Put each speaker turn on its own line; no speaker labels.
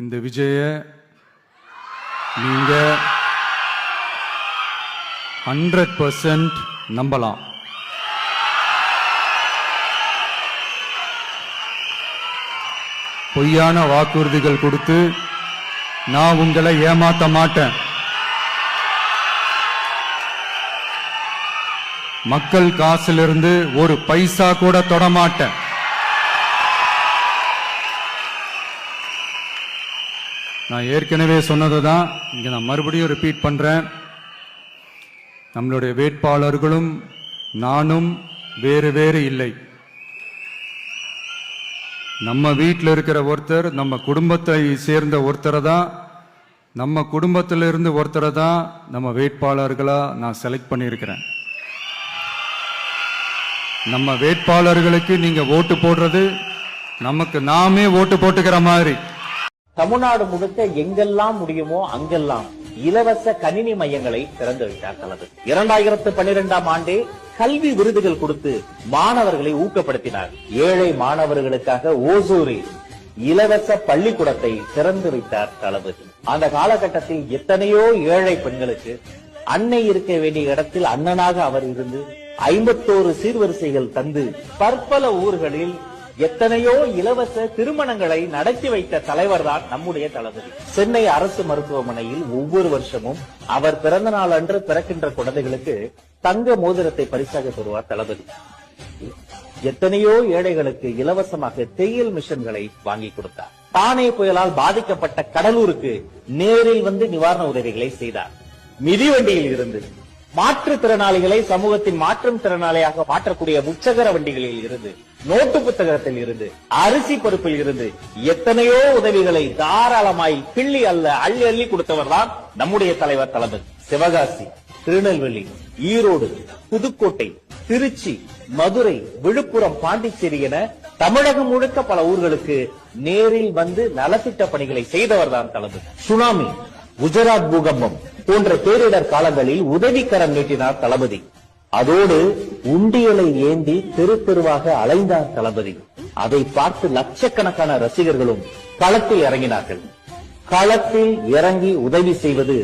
இந்த விஜய நீங்க 100% நம்பலாம். பொய்யான வாக்குறுதிகள் கொடுத்து நான் உங்களை ஏமாத்த மாட்டேன். மக்கள் காசிலிருந்து ஒரு பைசா கூட தொட மாட்டேன். நான் ஏற்கனவே சொன்னதுதான் இங்க நான் மறுபடியும் ரிப்பீட் பண்றேன். நம்மளுடைய வேட்பாளர்களும் நானும் வேறு வேறு இல்லை. நம்ம வீட்டில் இருக்கிற ஒருத்தர் நம்ம குடும்பத்தை சேர்ந்த ஒருத்தரை தான், நம்ம குடும்பத்திலிருந்து ஒருத்தரை தான் நம்ம வேட்பாளர்களா நான் செலக்ட் பண்ணியிருக்கிறேன். நம்ம வேட்பாளர்களுக்கு நீங்க ஓட்டு போடுறது நமக்கு நாமே ஓட்டு போட்டுக்கிற மாதிரி.
தமிழ்நாடு முழுக்க எங்கெல்லாம் முடியுமோ அங்கெல்லாம் இலவச கணினி மையங்களை திறந்து வைத்தார் தளபதி. 2012ஆம் ஆண்டே கல்வி விருதுகள் கொடுத்து மாணவர்களை ஊக்கப்படுத்தினார். ஏழை மாணவர்களுக்காக ஓசூரில் இலவச பள்ளிக்கூடத்தை திறந்து வைத்தார் தளபதி. அந்த காலகட்டத்தில் எத்தனையோ ஏழை பெண்களுக்கு அன்னை இருக்க வேண்டிய இடத்தில் அண்ணனாக அவர் இருந்து 51 சீர்வரிசைகள் தந்து பற்பல ஊர்களில் எத்தனையோ இலவச திருமணங்களை நடத்தி வைத்த தலைவர் தான் நம்முடைய தளபதி. சென்னை அரசு மருத்துவமனையில் ஒவ்வொரு வருஷமும் அவர் பிறந்த நாள் அன்று பிறக்கின்ற குழந்தைகளுக்கு தங்க மோதிரத்தை பரிசாக பெறுவார் தளபதி. எத்தனையோ ஏழைகளுக்கு இலவசமாக தையல் மிஷன்களை வாங்கி கொடுத்தார். தானே புயலால் பாதிக்கப்பட்ட கடலூருக்கு நேரில் வந்து நிவாரண உதவிகளை செய்தார். மிதிவண்டியில் இருந்து மாற்றுத்திறனாளிகளை சமூகத்தின் மாற்றும் திறனாளியாக மாற்றக்கூடிய முச்சகர வண்டிகளில் இருந்து, நோட்டு புத்தகத்தில் இருந்து, அரிசி பருப்பில் இருந்து எத்தனையோ உதவிகளை தாராளமாய் கிள்ளி அள்ளி அள்ளி கொடுத்தவர் தான் நம்முடைய தலைவர் தளபதி. சிவகாசி, திருநெல்வேலி, ஈரோடு, புதுக்கோட்டை, திருச்சி, மதுரை, விழுப்புரம், பாண்டிச்சேரி என தமிழகம் முழுக்க பல ஊர்களுக்கு நேரில் வந்து நலத்திட்ட பணிகளை செய்தவர் தான் தளபதி. சுனாமி, குஜராத் பூகம்பம் போன்ற பேரிடர் காலங்களில் உதவிக்கரம் நீட்டினார் தளபதி. அதோடு உண்டியலை ஏந்தி தெரு தெருவாக அலைந்தார் தளபதி. அதை பார்த்து லட்சக்கணக்கான ரசிகர்களும் களத்தில் இறங்கினார்கள். களத்தில் இறங்கி உதவி செய்வது